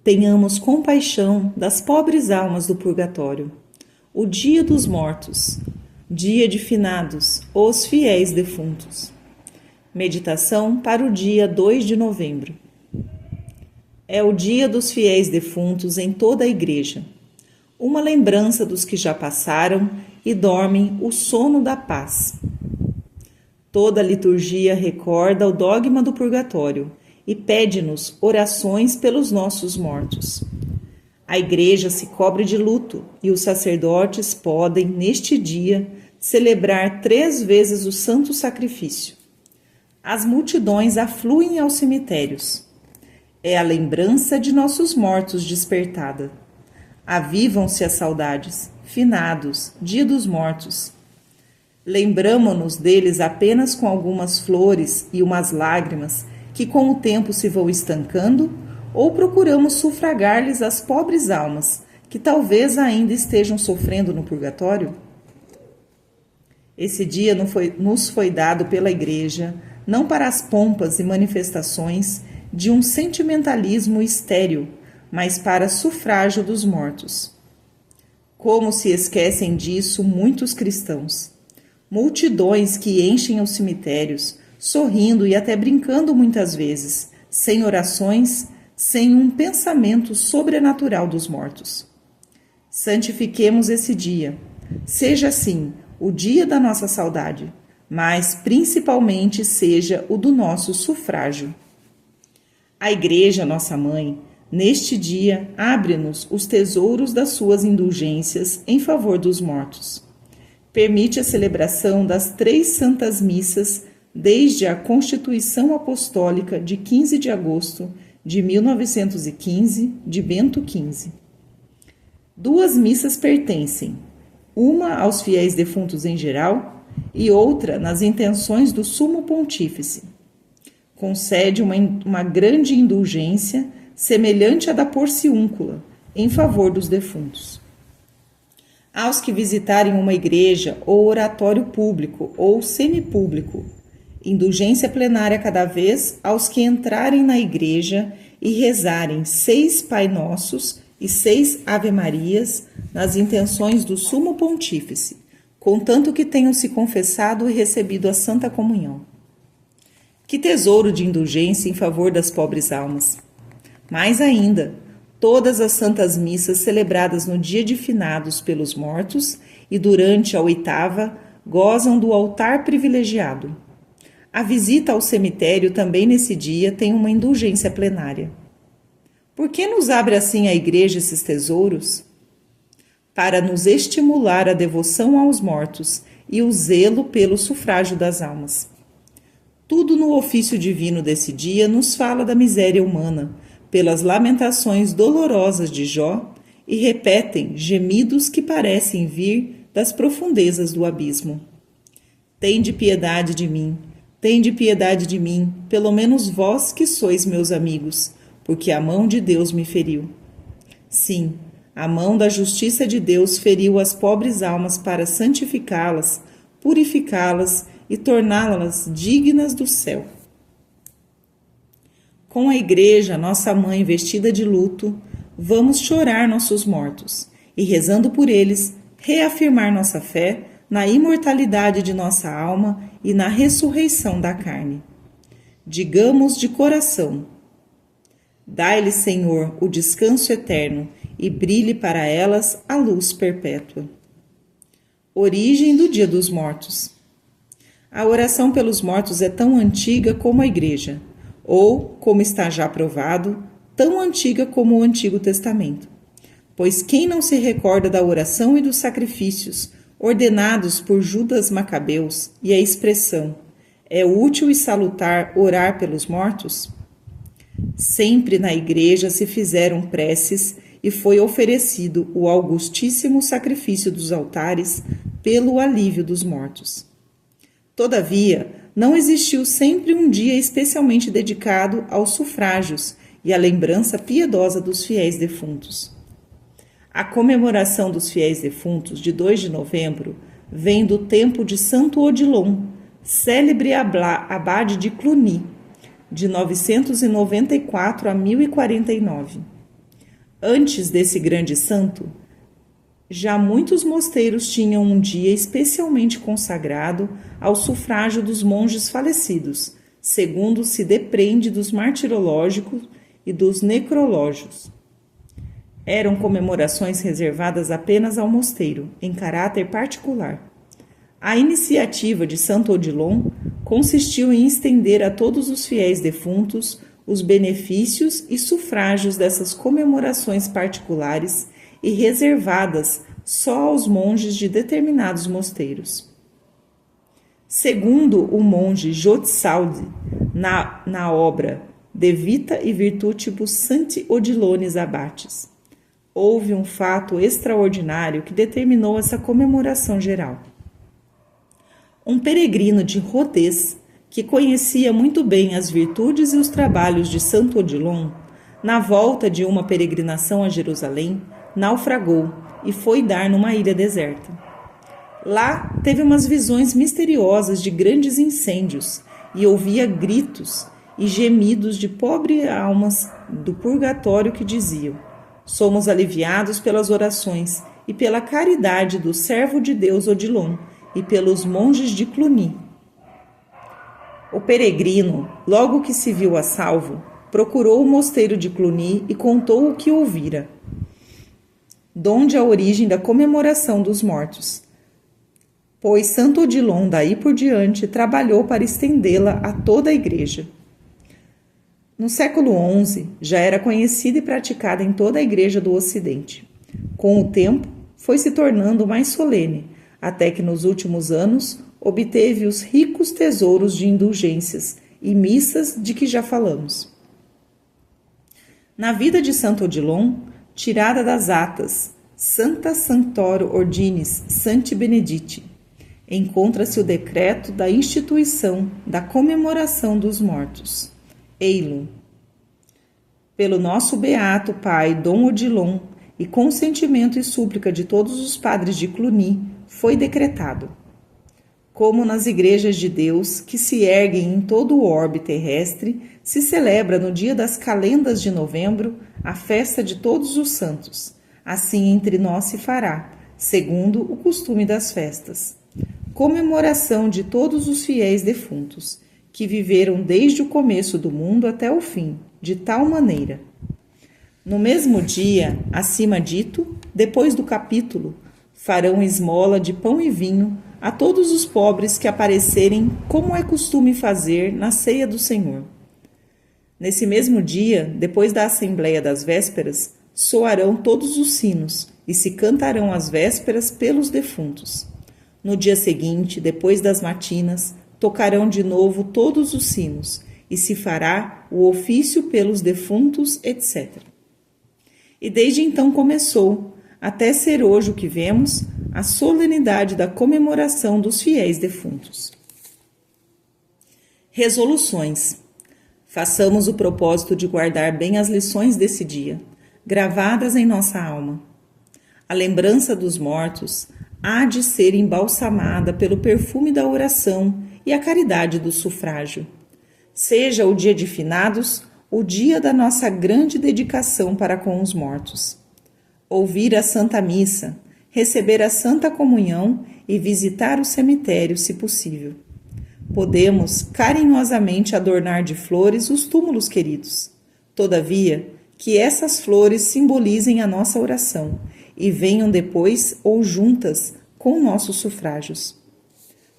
tenhamos compaixão das pobres almas do purgatório. O dia dos mortos, dia de finados, os fiéis defuntos. Meditação para o dia 2 de novembro. É o dia dos fiéis defuntos em toda a Igreja. Uma lembrança dos que já passaram e dormem o sono da paz. Toda a liturgia recorda o dogma do purgatório e pede-nos orações pelos nossos mortos. A Igreja se cobre de luto e os sacerdotes podem, neste dia, celebrar 3 vezes o santo sacrifício. As multidões afluem aos cemitérios. É a lembrança de nossos mortos despertada. Avivam-se as saudades, finados, dia dos mortos. Lembramo-nos deles apenas com algumas flores e umas lágrimas que com o tempo se vão estancando, ou procuramos sufragar-lhes as pobres almas que talvez ainda estejam sofrendo no purgatório? Esse dia nos foi dado pela Igreja não para as pompas e manifestações de um sentimentalismo estéril, mas para sufrágio dos mortos. Como se esquecem disso muitos cristãos. Multidões que enchem os cemitérios, sorrindo e até brincando muitas vezes, sem orações, sem um pensamento sobrenatural dos mortos. Santifiquemos esse dia. Seja assim o dia da nossa saudade, mas principalmente seja o do nosso sufrágio. A Igreja, nossa mãe, neste dia abre-nos os tesouros das suas indulgências em favor dos mortos. Permite a celebração das 3 santas missas desde a Constituição Apostólica de 15 de agosto de 1915, de Bento XV. 2 missas pertencem, uma aos fiéis defuntos em geral e outra nas intenções do Sumo Pontífice. Concede uma grande indulgência semelhante à da Porciúncula, em favor dos defuntos. Aos que visitarem uma igreja ou oratório público ou semipúblico, indulgência plenária cada vez aos que entrarem na igreja e rezarem 6 Pai Nossos e 6 Ave Marias nas intenções do Sumo Pontífice, contanto que tenham se confessado e recebido a Santa Comunhão. Que tesouro de indulgência em favor das pobres almas! Mais ainda, todas as santas missas celebradas no dia de finados pelos mortos e durante a 8ª gozam do altar privilegiado. A visita ao cemitério também nesse dia tem uma indulgência plenária. Por que nos abre assim a Igreja esses tesouros? Para nos estimular a devoção aos mortos e o zelo pelo sufrágio das almas. Tudo no ofício divino desse dia nos fala da miséria humana, pelas lamentações dolorosas de Jó, e repetem gemidos que parecem vir das profundezas do abismo. Tende piedade de mim, tende piedade de mim, pelo menos vós que sois meus amigos, porque a mão de Deus me feriu. Sim, a mão da justiça de Deus feriu as pobres almas para santificá-las, purificá-las e torná-las dignas do céu. Com a Igreja, nossa mãe vestida de luto, vamos chorar nossos mortos e, rezando por eles, reafirmar nossa fé na imortalidade de nossa alma e na ressurreição da carne. Digamos de coração: dai-lhe, Senhor, o descanso eterno e brilhe para elas a luz perpétua. Origem do Dia dos Mortos. A oração pelos mortos é tão antiga como a Igreja, ou, como está já provado, tão antiga como o Antigo Testamento. Pois quem não se recorda da oração e dos sacrifícios ordenados por Judas Macabeus e a expressão "é útil e salutar orar pelos mortos"? Sempre na Igreja se fizeram preces e foi oferecido o augustíssimo sacrifício dos altares pelo alívio dos mortos. Todavia, não existiu sempre um dia especialmente dedicado aos sufrágios e à lembrança piedosa dos fiéis defuntos. A comemoração dos fiéis defuntos de 2 de novembro vem do tempo de Santo Odilon, célebre abade de Cluny, de 994 a 1049. Antes desse grande santo, já muitos mosteiros tinham um dia especialmente consagrado ao sufrágio dos monges falecidos, segundo se depreende dos martirológicos e dos necrológios. Eram comemorações reservadas apenas ao mosteiro, em caráter particular. A iniciativa de Santo Odilon consistiu em estender a todos os fiéis defuntos os benefícios e sufrágios dessas comemorações particulares e reservadas só aos monges de determinados mosteiros. Segundo o monge Jotsaldi, na obra De Vita e Virtutibus Sancti Odilones Abbatis, houve um fato extraordinário que determinou essa comemoração geral. Um peregrino de Rodez, que conhecia muito bem as virtudes e os trabalhos de Santo Odilon, na volta de uma peregrinação a Jerusalém, naufragou e foi dar numa ilha deserta. Lá teve umas visões misteriosas de grandes incêndios e ouvia gritos e gemidos de pobres almas do purgatório que diziam: somos aliviados pelas orações e pela caridade do servo de Deus Odilon e pelos monges de Cluny. O peregrino, logo que se viu a salvo, procurou o mosteiro de Cluny e contou o que ouvira, donde a origem da comemoração dos mortos, pois Santo Odilon daí por diante trabalhou para estendê-la a toda a igreja. No século XI, já era conhecida e praticada em toda a igreja do Ocidente. Com o tempo, foi se tornando mais solene, até que nos últimos anos obteve os ricos tesouros de indulgências e missas de que já falamos. Na vida de Santo Odilon, tirada das atas Santa Sanctorum Ordinis Sancti Benedicti, encontra-se o decreto da instituição da comemoração dos mortos. Eilum. Pelo nosso beato pai Dom Odilon e consentimento e súplica de todos os padres de Cluny, foi decretado. Como nas igrejas de Deus, que se erguem em todo o orbe terrestre, se celebra no dia das calendas de novembro a festa de todos os santos. Assim entre nós se fará, segundo o costume das festas. Comemoração de todos os fiéis defuntos, que viveram desde o começo do mundo até o fim, de tal maneira. No mesmo dia, acima dito, depois do capítulo, farão esmola de pão e vinho a todos os pobres que aparecerem, como é costume fazer na ceia do Senhor. Nesse mesmo dia, depois da Assembleia das Vésperas, soarão todos os sinos e se cantarão as vésperas pelos defuntos. No dia seguinte, depois das matinas, tocarão de novo todos os sinos e se fará o ofício pelos defuntos, etc. E desde então começou, até ser hoje o que vemos, a solenidade da comemoração dos fiéis defuntos. Resoluções. Façamos o propósito de guardar bem as lições desse dia, gravadas em nossa alma. A lembrança dos mortos há de ser embalsamada pelo perfume da oração e a caridade do sufrágio. Seja o dia de finados, o dia da nossa grande dedicação para com os mortos. Ouvir a Santa Missa, receber a Santa Comunhão e visitar o cemitério, se possível. Podemos carinhosamente adornar de flores os túmulos queridos. Todavia, que essas flores simbolizem a nossa oração e venham depois ou juntas com nossos sufrágios.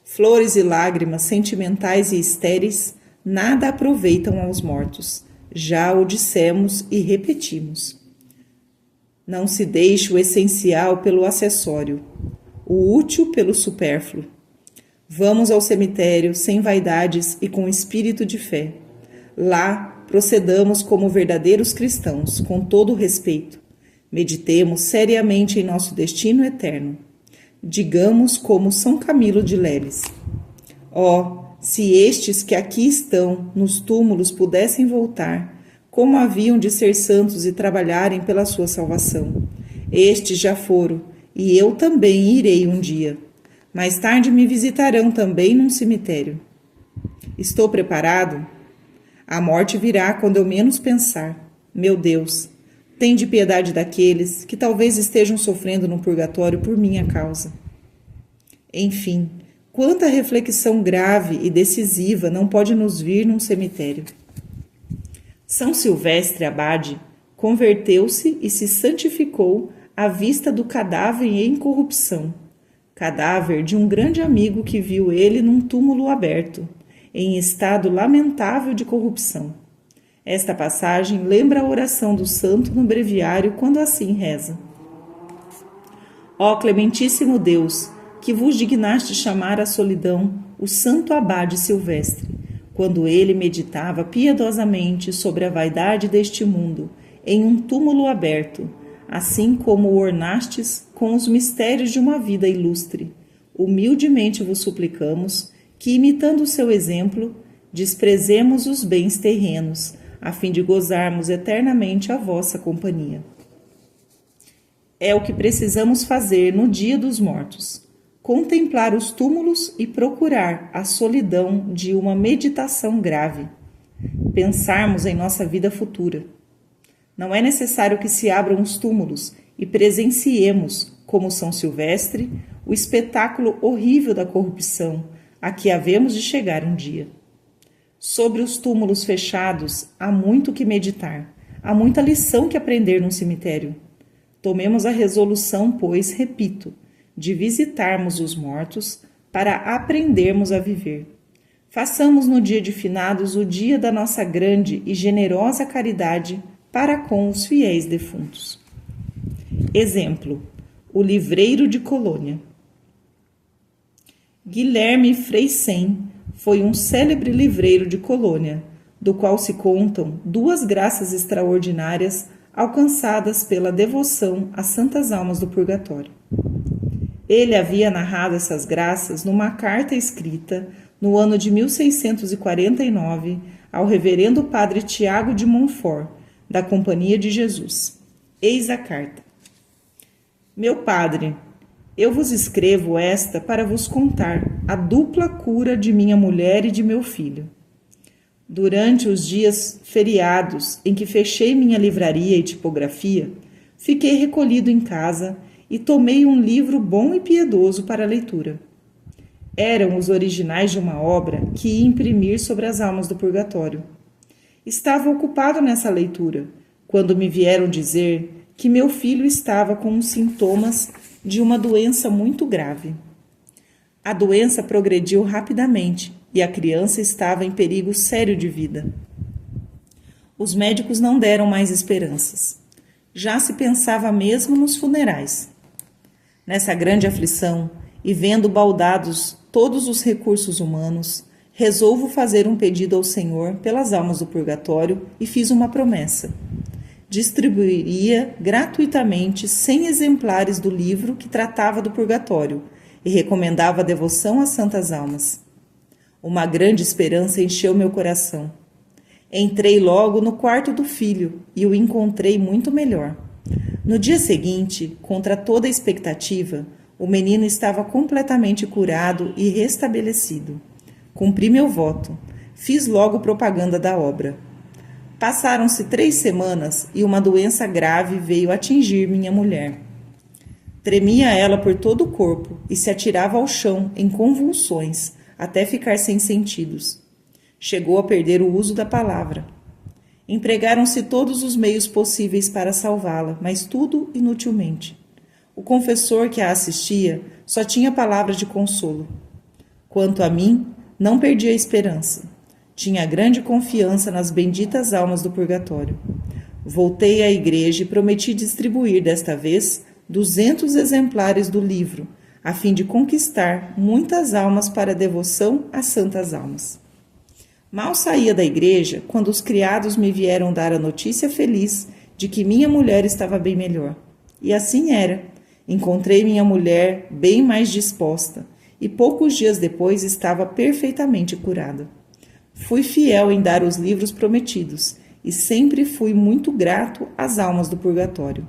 Flores e lágrimas sentimentais e estéreis nada aproveitam aos mortos. Já o dissemos e repetimos. Não se deixe o essencial pelo acessório, o útil pelo supérfluo. Vamos ao cemitério sem vaidades e com espírito de fé. Lá procedamos como verdadeiros cristãos, com todo o respeito. Meditemos seriamente em nosso destino eterno. Digamos como São Camilo de Leles: se estes que aqui estão nos túmulos pudessem voltar, como haviam de ser santos e trabalharem pela sua salvação. Estes já foram, e eu também irei um dia. Mais tarde me visitarão também num cemitério. Estou preparado? A morte virá quando eu menos pensar. Meu Deus, Tende piedade daqueles que talvez estejam sofrendo no purgatório por minha causa. Enfim, quanta reflexão grave e decisiva não pode nos vir num cemitério. São Silvestre Abade converteu-se e se santificou à vista do cadáver em corrupção, cadáver de um grande amigo que viu ele num túmulo aberto, em estado lamentável de corrupção. Esta passagem lembra a oração do santo no breviário quando assim reza: Ó clementíssimo Deus, que vos dignaste chamar à solidão o santo abade Silvestre, quando ele meditava piedosamente sobre a vaidade deste mundo, em um túmulo aberto, assim como o ornastes com os mistérios de uma vida ilustre. Humildemente vos suplicamos que, imitando o seu exemplo, desprezemos os bens terrenos, a fim de gozarmos eternamente a vossa companhia. É o que precisamos fazer no dia dos mortos: contemplar os túmulos e procurar a solidão de uma meditação grave. Pensarmos em nossa vida futura. Não é necessário que se abram os túmulos e presenciemos, como São Silvestre, o espetáculo horrível da corrupção a que havemos de chegar um dia. Sobre os túmulos fechados há muito que meditar, há muita lição que aprender num cemitério. Tomemos a resolução, pois, repito, de visitarmos os mortos para aprendermos a viver. Façamos no dia de finados o dia da nossa grande e generosa caridade para com os fiéis defuntos. Exemplo: o livreiro de Colônia. Guilherme Freysen foi um célebre livreiro de Colônia, do qual se contam duas graças extraordinárias alcançadas pela devoção às santas almas do purgatório. Ele havia narrado essas graças numa carta escrita no ano de 1649 ao reverendo padre Tiago de Montfort, da Companhia de Jesus. Eis a carta. Meu padre, eu vos escrevo esta para vos contar a dupla cura de minha mulher e de meu filho. Durante os dias feriados em que fechei minha livraria e tipografia, fiquei recolhido em casa e tomei um livro bom e piedoso para a leitura. Eram os originais de uma obra que ia imprimir sobre as almas do purgatório. Estava ocupado nessa leitura, quando me vieram dizer que meu filho estava com os sintomas de uma doença muito grave. A doença progrediu rapidamente e a criança estava em perigo sério de vida. Os médicos não deram mais esperanças. Já se pensava mesmo nos funerais. Nessa grande aflição, e vendo baldados todos os recursos humanos, resolvo fazer um pedido ao Senhor pelas almas do purgatório e fiz uma promessa. Distribuiria gratuitamente 100 exemplares do livro que tratava do purgatório e recomendava a devoção às santas almas. Uma grande esperança encheu meu coração. Entrei logo no quarto do filho e o encontrei muito melhor. No dia seguinte, contra toda expectativa, o menino estava completamente curado e restabelecido. Cumpri meu voto. Fiz logo propaganda da obra. Passaram-se 3 semanas e uma doença grave veio atingir minha mulher. Tremia ela por todo o corpo e se atirava ao chão em convulsões, até ficar sem sentidos. Chegou a perder o uso da palavra. Empregaram-se todos os meios possíveis para salvá-la, mas tudo inutilmente. O confessor que a assistia só tinha palavras de consolo. Quanto a mim, não perdi a esperança. Tinha grande confiança nas benditas almas do purgatório. Voltei à igreja e prometi distribuir, desta vez, 200 exemplares do livro, a fim de conquistar muitas almas para a devoção às santas almas. Mal saía da igreja quando os criados me vieram dar a notícia feliz de que minha mulher estava bem melhor. E assim era. Encontrei minha mulher bem mais disposta e poucos dias depois estava perfeitamente curada. Fui fiel em dar os livros prometidos e sempre fui muito grato às almas do purgatório.